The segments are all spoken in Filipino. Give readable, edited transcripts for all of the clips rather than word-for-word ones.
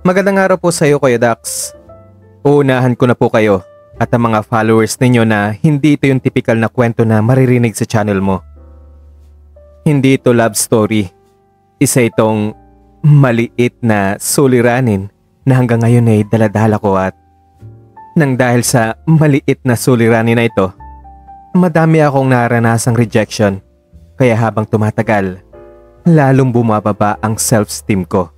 Magandang araw po sa iyo, Kuya Dax. Uunahan ko na po kayo at ang mga followers ninyo na hindi ito yung typical na kwento na maririnig sa channel mo. Hindi ito love story. Isa itong maliit na suliranin na hanggang ngayon ay daladala ko at nang dahil sa maliit na suliranin na ito, madami akong naranasang rejection kaya habang tumatagal, lalong bumababa ang self-esteem ko.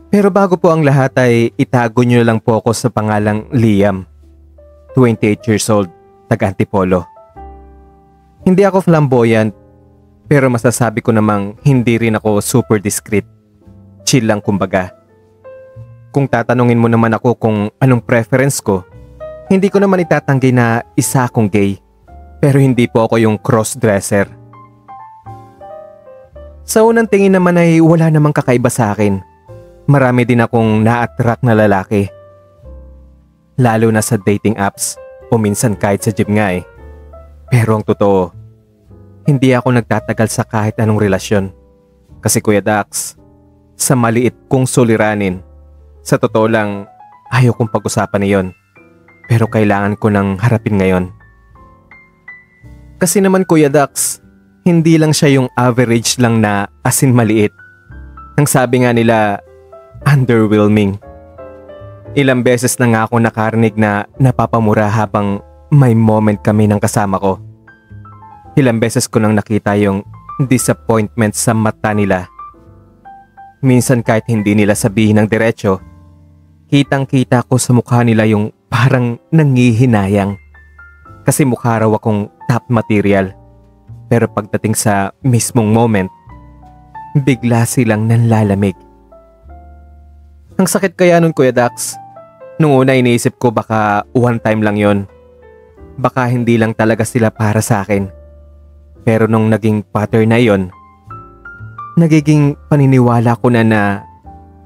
Pero bago po ang lahat ay itago nyo lang po ako sa pangalang Liam, 28 years old, taga Antipolo. Hindi ako flamboyant, pero masasabi ko namang hindi rin ako super discreet. Chill lang kumbaga. Kung tatanungin mo naman ako kung anong preference ko, hindi ko naman itatanggi na isa akong gay, pero hindi po ako yung cross-dresser. Sa unang tingin naman ay wala namang kakaiba sa akin. Marami din akong na-attract na lalaki. Lalo na sa dating apps o minsan kahit sa gym nga eh. Pero ang totoo, hindi ako nagtatagal sa kahit anong relasyon. Kasi Kuya Dax, sa maliit kong suliranin, sa totoo lang ayaw kong pag-usapan niyon. Pero kailangan ko nang harapin ngayon. Kasi naman Kuya Dax, hindi lang siya yung average lang na asin maliit. Ang sabi nga nila, underwhelming. Ilang beses na nga ako nakarinig na napapamura habang may moment kami ng kasama ko. Ilang beses ko nang nakita yung disappointment sa mata nila. Minsan kahit hindi nila sabihin ng diretso, kitang-kita ko sa mukha nila yung parang nangihinayang. Kasi mukha raw akong top material. Pero pagdating sa mismong moment, bigla silang nanlalamig. Ang sakit kaya nun Kuya Dax. Nung una iniisip ko baka one time lang yon. Baka hindi lang talaga sila para sa akin. Pero nung naging pattern na yon, nagiging paniniwala ko na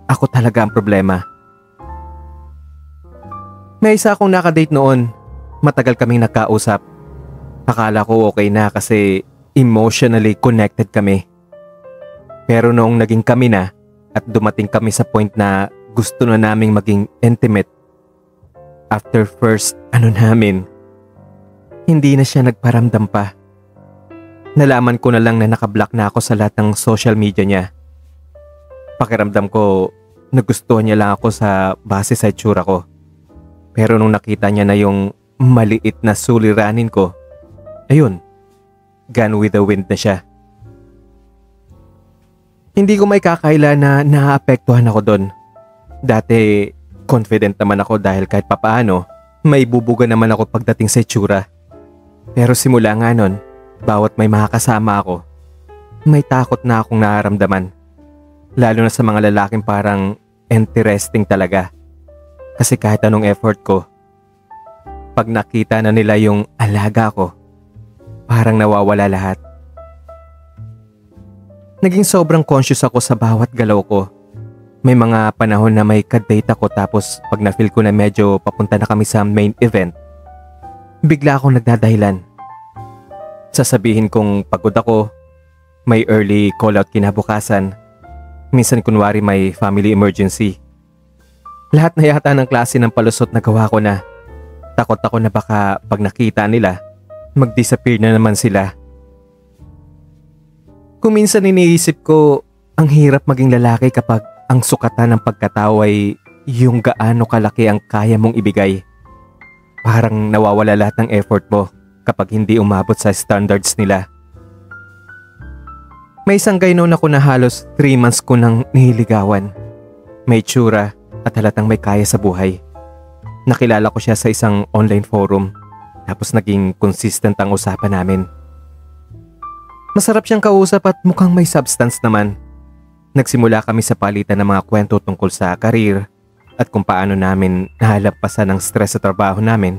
ako talaga ang problema. May isa akong nakadate noon. Matagal kaming nagkausap. Akala ko okay na kasi emotionally connected kami. Pero noong naging kami na at dumating kami sa point na gusto na naming maging intimate, after first namin, hindi na siya nagparamdam pa. Nalaman ko na lang na nakablock na ako sa lahat ng social media niya. Pakiramdam ko, nagustuhan niya lang ako sa base sa itsura ko. Pero nung nakita niya na yung maliit na suliranin ko, ayun, gone with the wind na siya. Hindi ko may kakaila na naaapektuhan ako doon. Dati, confident naman ako dahil kahit papaano, may bubuga naman ako pagdating sa itsura. Pero simula nga nun, bawat may makakasama ako, may takot na akong nararamdaman. Lalo na sa mga lalaking parang interesting talaga. Kasi kahit anong effort ko, pag nakita na nila yung alaga ko, parang nawawala lahat. Naging sobrang conscious ako sa bawat galaw ko. May mga panahon na may ka-date ako tapos pag na-feel ko na medyo papunta na kami sa main event, bigla akong nagdadahilan. Sasabihin kong pagod ako, may early call-out kinabukasan, minsan kunwari may family emergency. Lahat na yata ng klase ng palusot na gawa ko na. Takot ako na baka pag nakita nila, mag-disappear na naman sila. Kung minsan iniisip ko, ang hirap maging lalaki kapag ang sukatan ng pagkatao ay yung gaano kalaki ang kaya mong ibigay. Parang nawawala lahat ng effort mo kapag hindi umabot sa standards nila. May isang guy noon ako na halos 3 months ko nang nililigawan. May tsura at halatang may kaya sa buhay. Nakilala ko siya sa isang online forum tapos naging consistent ang usapan namin. Masarap siyang kausap at mukhang may substance naman. Nagsimula kami sa palitan ng mga kwento tungkol sa karir at kung paano namin nahalampasan ang stress sa trabaho namin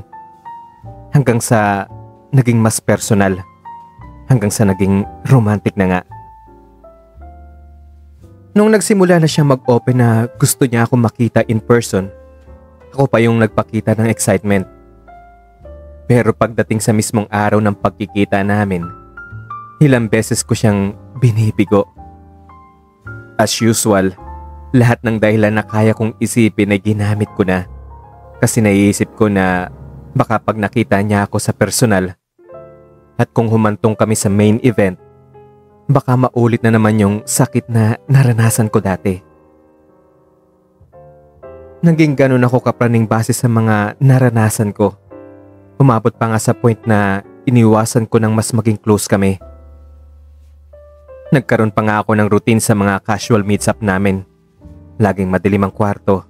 hanggang sa naging mas personal, hanggang sa naging romantic na nga. Nung nagsimula na siya mag-open na gusto niya akong makita in person, ako pa yung nagpakita ng excitement. Pero pagdating sa mismong araw ng pagkikita namin, ilang beses ko siyang binibigo. As usual, Lahat ng dahilan na kaya kong isipin ay ginamit ko na. Kasi naiisip ko na baka pag nakita niya ako sa personal at kung humantong kami sa main event, baka maulit na naman yung sakit na naranasan ko dati. Naging ganun ako kapraning base sa mga naranasan ko. Umabot pa nga sa point na iniwasan ko ng mas maging close kami. Nagkaroon pa nga ako ng routine sa mga casual meets up namin. Laging madilim ang kwarto.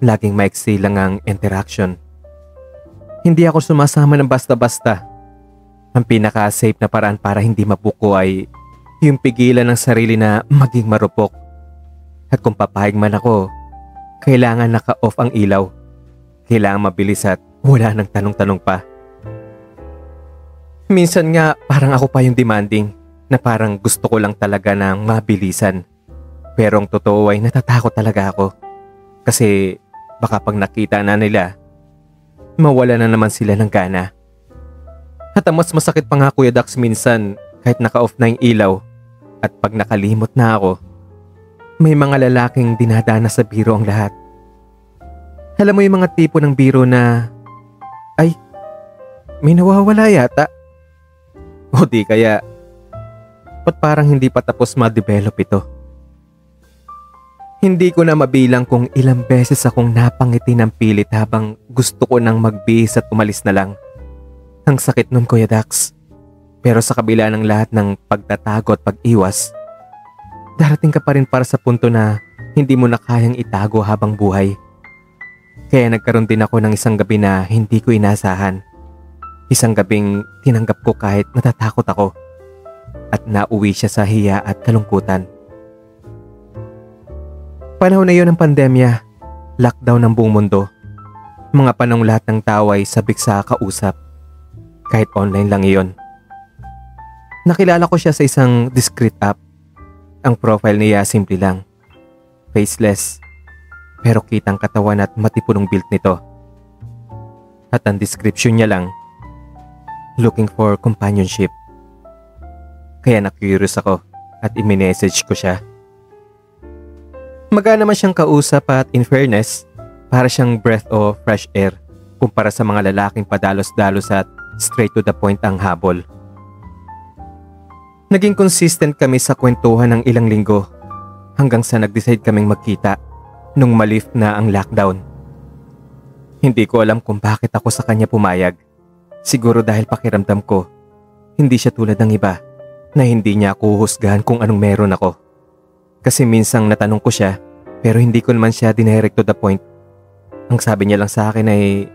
Laging maiksi lang ang interaction. Hindi ako sumasama ng basta-basta. Ang pinaka-safe na paraan para hindi mabuko ay yung pigilan ng sarili na maging marupok. At kung papayag man ako, kailangan naka-off ang ilaw. Kailangan mabilis at wala nang tanong-tanong pa. Minsan nga parang ako pa yung demanding na parang gusto ko lang talaga ng mabilisan. Pero ang totoo ay natatakot talaga ako. Kasi baka pag nakita na nila, mawala na naman sila ng gana. At ang mas masakit pa nga Kuya Dax minsan kahit naka-off na yung ilaw at pag nakalimot na ako, may mga lalaking dinadana sa biro ang lahat. Alam mo yung mga tipo ng biro na, ay, may nawawala yata. O di kaya, ba't parang hindi pa tapos ma-develop ito? Hindi ko na mabilang kung ilang beses akong napangiti ng pilit habang gusto ko nang magbihis at umalis na lang. Ang sakit nun Kuya Dax. Pero sa kabila ng lahat ng pagtatago at pag-iwas, darating ka pa rin para sa punto na hindi mo na kayang itago habang buhay. Kaya nagkaroon din ako ng isang gabi na hindi ko inasahan. Isang gabing tinanggap ko kahit natatakot ako. At nauwi siya sa hiya at kalungkutan. Panahon na yun ng pandemya, lockdown ng buong mundo. Mga panahong lahat ng tao ay sabik sa kausap. Kahit online lang iyon. Nakilala ko siya sa isang discreet app. Ang profile niya simple lang. Faceless. Pero kitang katawan at matipunong build nito. At ang description niya lang, looking for companionship. Kaya na-curious ako at i-message ko siya. Magana naman siyang kausap at in fairness, para siyang breath of fresh air kumpara sa mga lalaking padalos-dalos at straight to the point ang habol. Naging consistent kami sa kwentuhan ng ilang linggo hanggang sa nag-decide kaming magkita nung malift na ang lockdown. Hindi ko alam kung bakit ako sa kanya pumayag. Siguro dahil pakiramdam ko, hindi siya tulad ng iba na hindi niya ako huhusgahan kung anong meron ako. Kasi minsang natanong ko siya pero hindi ko naman siya dinirect to the point. Ang sabi niya lang sa akin ay,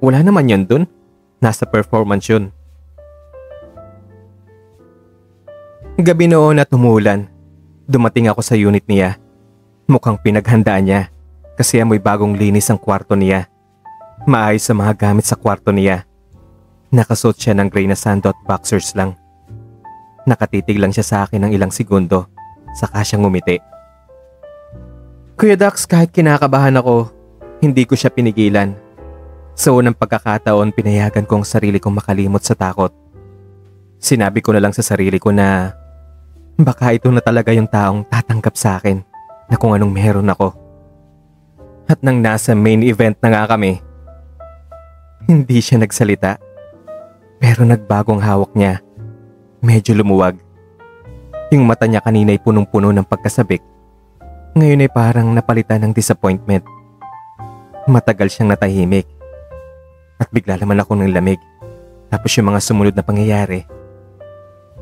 wala naman yun dun. Nasa performance yun. Gabi noon at umulan. Dumating ako sa unit niya. Mukhang pinaghandaan niya kasi amoy bagong linis ang kwarto niya. Maayos sa mga gamit sa kwarto niya. Nakasuot siya ng gray na sando at boxers lang. Nakatitig lang siya sa akin ng ilang segundo. Saka siyang ngumiti. Kuya Dax, kahit kinakabahan ako, hindi ko siya pinigilan. Sa unang pagkakataon, pinayagan ko ang sarili kong makalimot sa takot. Sinabi ko na lang sa sarili ko na baka ito na talaga yung taong tatanggap sa akin na kung anong meron ako. At nang nasa main event na nga kami, hindi siya nagsalita. Pero nagbagong hawak niya. Medyo lumuwag. Yung mata niya kanina ay punong-puno ng pagkasabik. Ngayon ay parang napalitan ng disappointment. Matagal siyang natahimik. At bigla naman ako ng lamig. Tapos yung mga sumunod na pangyayari.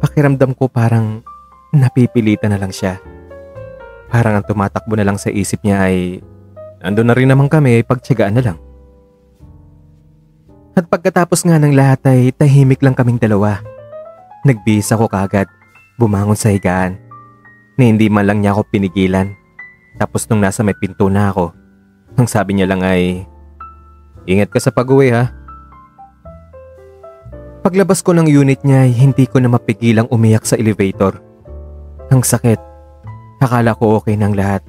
Pakiramdam ko parang napipilitan na lang siya. Parang ang tumatakbo na lang sa isip niya ay, ando na rin naman kami, pagtiyagaan na lang. At pagkatapos nga ng lahat ay tahimik lang kaming dalawa. Nagbihis ako kaagad. Bumangon sa higaan na hindi man lang niya ako pinigilan. Tapos nung nasa may pinto na ako, ang sabi niya lang ay, ingat ka sa pag-uwi ha. Paglabas ko ng unit niya ay hindi ko na mapigilang umiyak sa elevator. Ang sakit. Akala ko okay ng lahat.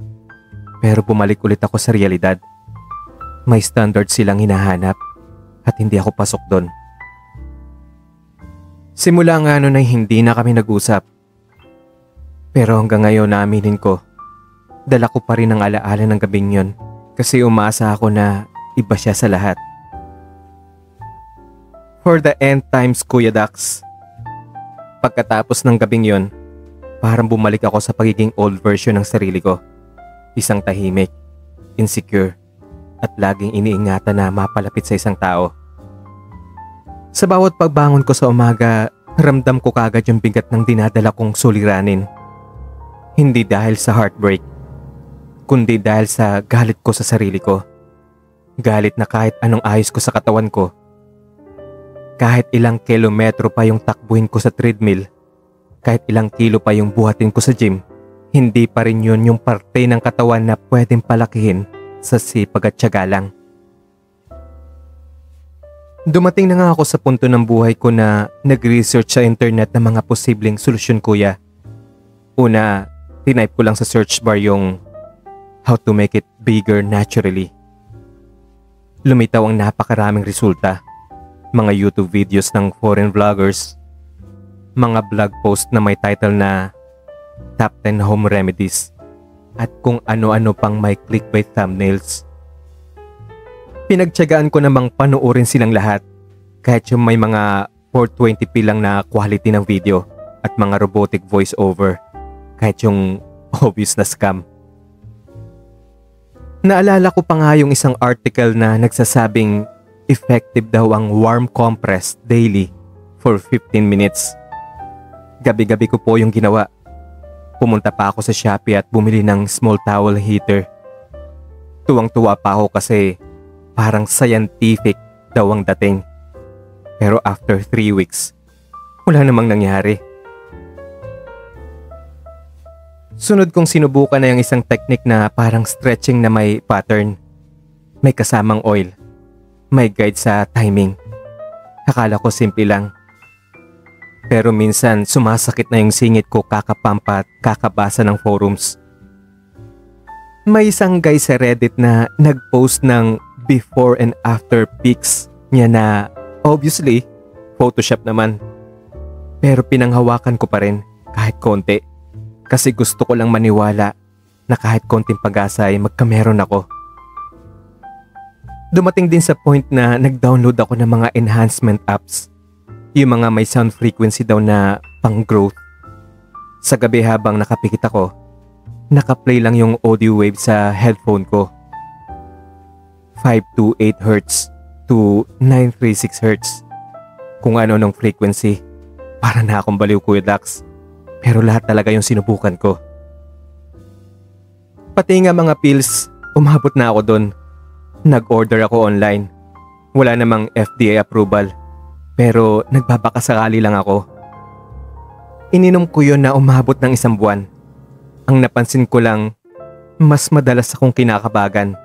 Pero bumalik ulit ako sa realidad. May standard silang hinahanap at hindi ako pasok doon. Simula nga noon ay hindi na kami nag-usap. Pero hanggang ngayon naaminin ko, dala ko pa rin ang alaala ng gabing yon kasi umasa ako na iba siya sa lahat. For the end times, Kuya Dax. Pagkatapos ng gabing yon, parang bumalik ako sa pagiging old version ng sarili ko. Isang tahimik, insecure, at laging iniingatan na mapalapit sa isang tao. Sa bawat pagbangon ko sa umaga, ramdam ko kagad yung bigat ng dinadala kong suliranin. Hindi dahil sa heartbreak, kundi dahil sa galit ko sa sarili ko. Galit na kahit anong ayos ko sa katawan ko, kahit ilang kilometro pa yung takbuhin ko sa treadmill, kahit ilang kilo pa yung buhatin ko sa gym, hindi pa rin yun yung parte ng katawan na pwedeng palakihin sa sipag at tiyaga lang. Dumating na nga ako sa punto ng buhay ko na nag-research sa internet ng mga posibleng solusyon, kuya. Una, tinype ko lang sa search bar yung how to make it bigger naturally. Lumitaw ang napakaraming resulta. Mga YouTube videos ng foreign vloggers, mga blog post na may title na Top 10 Home Remedies, at kung ano-ano pang may clickbait thumbnails. Pinagtiyagaan ko namang panuorin silang lahat, kahit yung may mga 420p lang na quality ng video at mga robotic voice-over, kahit yung obvious na scam. Naalala ko pa nga yung isang article na nagsasabing effective daw ang warm compress daily for 15 minutes. Gabi-gabi ko po yung ginawa. Pumunta pa ako sa Shopee at bumili ng small towel heater. Tuwang-tuwa pa ako kasi parang scientific daw ang dating. Pero after 3 weeks, wala namang nangyari. Sunod kong sinubukan na yung isang technique na parang stretching na may pattern. May kasamang oil. May guide sa timing. Akala ko simple lang. Pero minsan sumasakit na yung singit ko kakapampa at kakabasa ng forums. May isang guy sa Reddit na nag-post ng before and after pics niya na obviously Photoshop naman. Pero pinanghawakan ko pa rin kahit konti kasi gusto ko lang maniwala na kahit konting pag-asa ay magkameron ako. Dumating din sa point na nag-download ako ng mga enhancement apps. Yung mga may sound frequency daw na pang-growth. Sa gabi habang nakapikit ako, nakaplay lang yung audio wave sa headphone ko. 528 Hz to 936 Hz. Kung ano nung frequency. Para na akong baliw, Kuya Dax. Pero lahat talaga yung sinubukan ko. Pati nga mga pills, umabot na ako doon. Nag-order ako online. Wala namang FDA approval. Pero nagbabakasakali lang ako. Ininom ko yun na umabot ng 1 buwan. Ang napansin ko lang, mas madalas akong kinakabagan.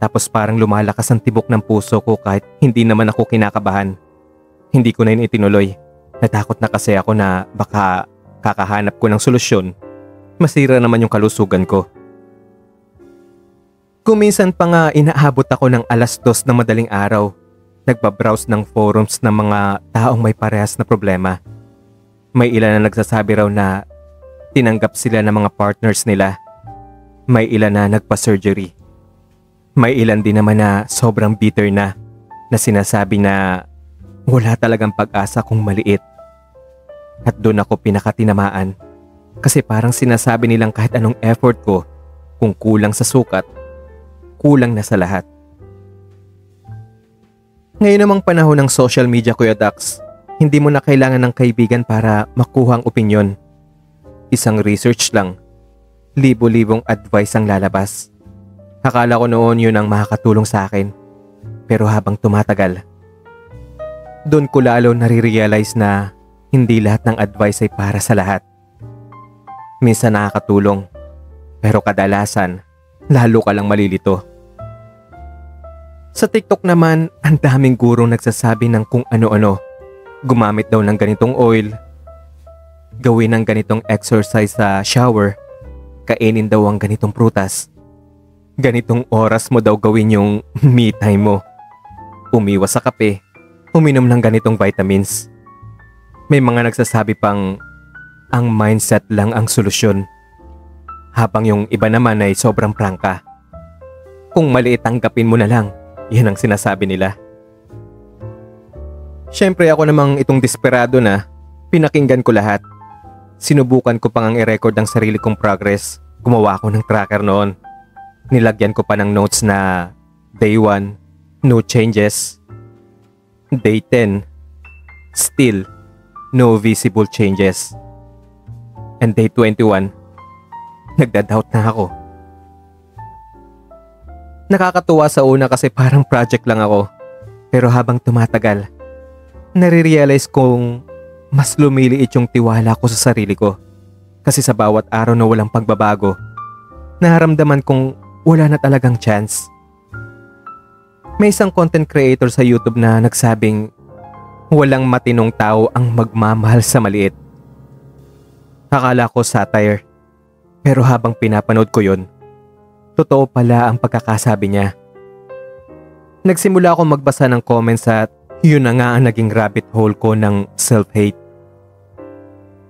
Tapos parang lumalakas ang tibok ng puso ko kahit hindi naman ako kinakabahan. Hindi ko na yun itinuloy. Natakot na kasi ako na baka kakahanap ko ng solusyon. Masira naman yung kalusugan ko. Kuminsan pa nga inaabot ako ng 2:00 ng madaling araw. Nagbabrowse ng forums ng mga taong may parehas na problema. May ilan na nagsasabi raw na tinanggap sila ng mga partners nila. May ilan na nagpa-surgery. May ilan din naman na sobrang bitter na sinasabi na wala talagang pag-asa kung maliit. At doon ako pinakatinamaan kasi parang sinasabi nilang kahit anong effort ko, kung kulang sa sukat, kulang na sa lahat. Ngayon namang panahon ng social media, Kuya Dax, hindi mo na kailangan ng kaibigan para makuha ang opinyon. Isang research lang, libo-libong advice ang lalabas. Akala ko noon yun ang makakatulong sa akin. Pero habang tumatagal, doon ko lalo nare-realize na hindi lahat ng advice ay para sa lahat. Minsan nakakatulong, pero kadalasan, lalo ka lang malilito. Sa TikTok naman, ang daming gurong nagsasabi ng kung ano-ano. Gumamit daw ng ganitong oil, gawin ng ganitong exercise sa shower, kainin daw ang ganitong prutas. Ganitong oras mo daw gawin yung me time mo. Umiwas sa kape, uminom ng ganitong vitamins. May mga nagsasabi pang ang mindset lang ang solusyon. habang yung iba naman ay sobrang prangka. Kung maliit tanggapin mo na lang, yan ang sinasabi nila. Siyempre ako namang itong desperado na, pinakinggan ko lahat. Sinubukan ko pang i-record ang sarili kong progress. Gumawa ako ng tracker noon. Nilagyan ko pa ng notes na Day 1, no changes. Day 10, still no visible changes. And day 21, nagda-doubt na ako. Nakakatuwa sa una kasi parang project lang ako. Pero habang tumatagal, nare-realize kong mas lumiliit yung tiwala ko sa sarili ko. Kasi sa bawat araw na walang pagbabago, naharamdaman kong wala na talagang chance. May isang content creator sa YouTube na nagsabing walang matinong tao ang magmamahal sa maliit. Akala ko satire, pero habang pinapanood ko yon, totoo pala ang pagkakasabi niya. Nagsimula akong magbasa ng comments at yun na nga ang naging rabbit hole ko ng self-hate.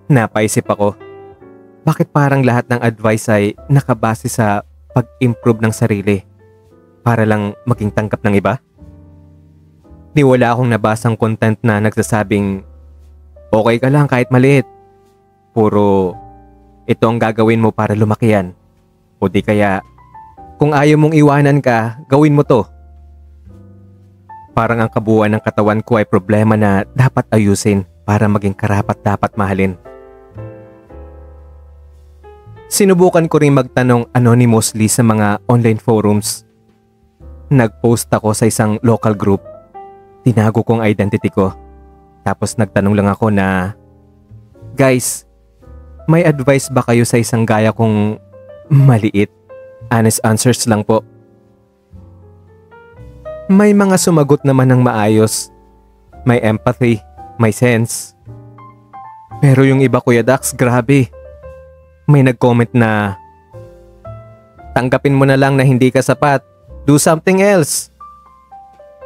Napaisip ako, bakit parang lahat ng advice ay nakabase sa pag-improve ng sarili para lang maging tanggap ng iba? Di wala akong nabasang content na nagsasabing okay ka lang kahit maliit. Puro ito ang gagawin mo para lumaki yan. O di kaya kung ayaw mong iwanan ka, gawin mo to. Parang ang kabuuan ng katawan ko ay problema na dapat ayusin para maging karapat-dapat mahalin. Sinubukan ko rin magtanong anonymously sa mga online forums. Nag-post ako sa isang local group. Tinago kong identity ko. Tapos nagtanong lang ako na, guys, may advice ba kayo sa isang gaya kong maliit? Honest answers lang po. May mga sumagot naman ng maayos. May empathy, may sense. Pero yung iba, Kuya Dax, grabe. May nag-comment na, tanggapin mo na lang na hindi ka sapat. Do something else.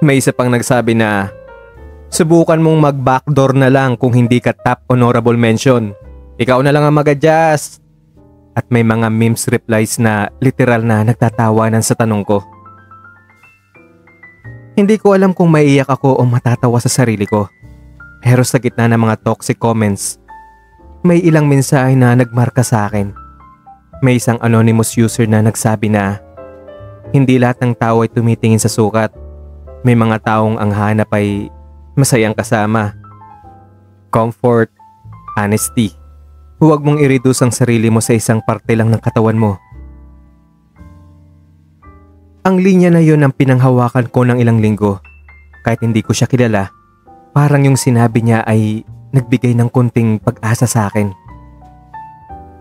May isa pang nagsabi na, subukan mong mag-backdoor na lang kung hindi ka top honorable mention. Ikaw na lang ang mag-adjust. At may mga memes replies na literal na nagtatawanan sa tanong ko. Hindi ko alam kung maiiyak ako o matatawa sa sarili ko. Pero sa gitna ng mga toxic comments, may ilang mensahe na nagmarka sa akin. May isang anonymous user na nagsabi na hindi lahat ng tao ay tumitingin sa sukat. May mga taong ang hanap ay masayang kasama. Comfort, honesty. Huwag mong i-reduce ang sarili mo sa isang parte lang ng katawan mo. Ang linya na yon ang pinanghawakan ko ng ilang linggo. Kahit hindi ko siya kilala, parang yung sinabi niya ay nagbigay ng konting pag-asa sa akin.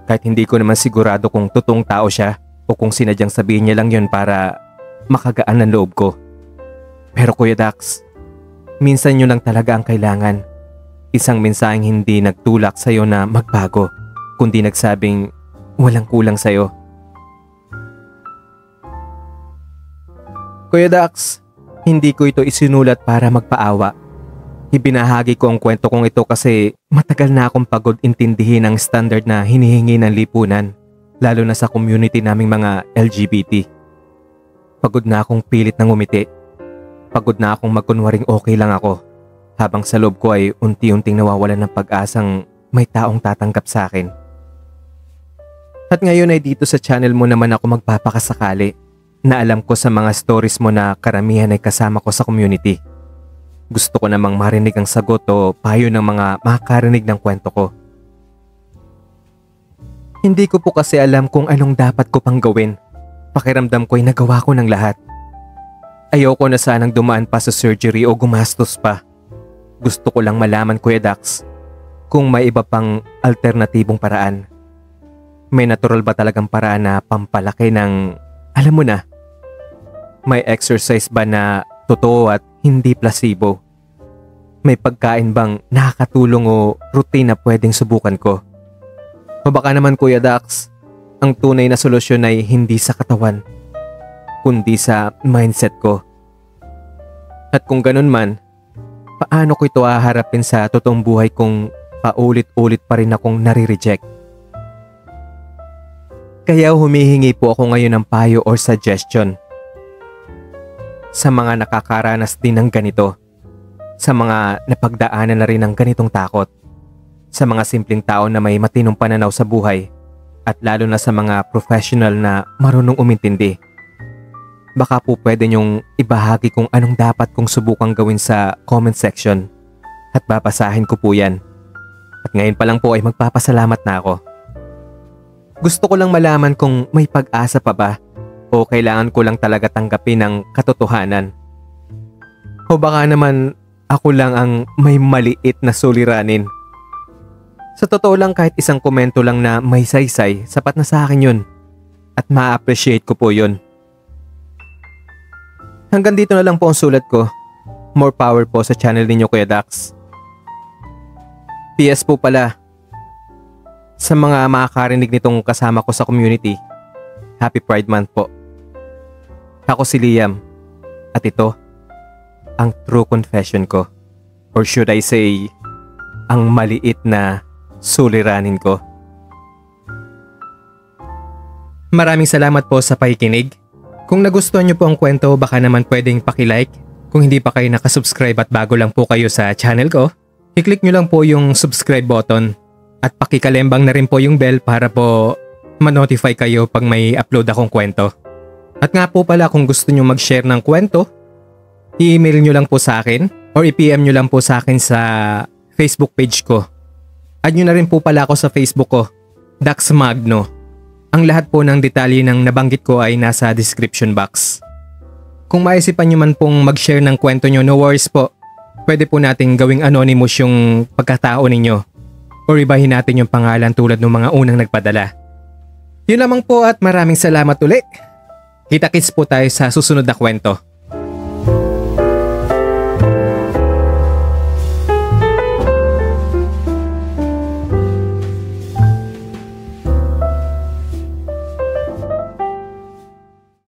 Kahit hindi ko naman sigurado kung totoong tao siya o kung sinadyang sabihin niya lang yon para makagaan ang loob ko. Pero Kuya Dax, minsan yun lang talaga ang kailangan. Isang mensaheng hindi nagtulak sa'yo na magbago, kundi nagsabing walang kulang sa'yo. Kuya Dax, hindi ko ito isinulat para magpaawa. Ibinahagi ko ang kwento kong ito kasi matagal na akong pagod intindihin ang standard na hinihingi ng lipunan, lalo na sa community naming mga LGBT. Pagod na akong pilit ng umiti. Pagod na akong magkunwaring okay lang ako, habang sa loob ko ay unti-unting nawawalan ng pag-asang may taong tatanggap sa akin. At ngayon ay dito sa channel mo naman ako magpapakasakali na alam ko sa mga stories mo na karamihan ay kasama ko sa community. Gusto ko namang marinig ang sagot o payo ng mga makakarinig ng kwento ko. Hindi ko po kasi alam kung anong dapat ko pang gawin. Pakiramdam ko ay nagawa ko ng lahat. Ayoko na sanang dumaan pa sa surgery o gumastos pa. Gusto ko lang malaman, Kuya Dax, kung may iba pang alternatibong paraan. May natural ba talagang paraan na pampalaki ng, alam mo na, may exercise ba na totoo at hindi placebo? May pagkain bang nakakatulong o routine na pwedeng subukan ko? O baka naman, Kuya Dax, ang tunay na solusyon ay hindi sa katawan, kundi sa mindset ko. At kung ganun man, paano ko ito haharapin sa totoong buhay kung paulit-ulit pa rin akong nare-reject? Kaya humihingi po ako ngayon ng payo or suggestion sa mga nakakaranas din ng ganito, sa mga napagdaanan na rin ng ganitong takot, sa mga simpleng tao na may matinong pananaw sa buhay at lalo na sa mga professional na marunong umintindi. Baka po pwede niyong ibahagi kung anong dapat kong subukang gawin sa comment section at babasahin ko po yan. At ngayon pa lang po ay magpapasalamat na ako. Gusto ko lang malaman kung may pag-asa pa ba o kailangan ko lang talaga tanggapin ang katotohanan. O baka naman ako lang ang may maliit na suliranin. Sa totoo lang kahit isang komento lang na may saysay, sapat na sa akin yun. At ma-appreciate ko po yun. Hanggang dito na lang po ang sulat ko. More power po sa channel ninyo Kuya Dax. PS po pala, sa mga makakarinig nitong kasama ko sa community, Happy Pride Month po. Ako si Liam at ito ang true confession ko. Or should I say, ang maliit na suliranin ko. Maraming salamat po sa pakikinig. Kung nagustuhan niyo po ang kwento, baka naman pwedeng pakilike. Kung hindi pa kayo nakasubscribe at bago lang po kayo sa channel ko, i-click nyo lang po yung subscribe button at pakikalembang na rin po yung bell para po ma-notify kayo pag may upload akong kwento. At nga po pala kung gusto nyo mag-share ng kwento, i-email nyo lang po sa akin or i-PM nyo lang po sa akin sa Facebook page ko. Add nyo na rin po pala ako sa Facebook ko, Dax Magno. Ang lahat po ng detalye ng nabanggit ko ay nasa description box. Kung maisipan nyo man pong mag-share ng kwento nyo, no worries po. Pwede po nating gawing anonymous yung pagkatao ninyo. O ibahin natin yung pangalan tulad ng mga unang nagpadala. Yun lamang po at maraming salamat ulit. Kita-kits po tayo sa susunod na kwento.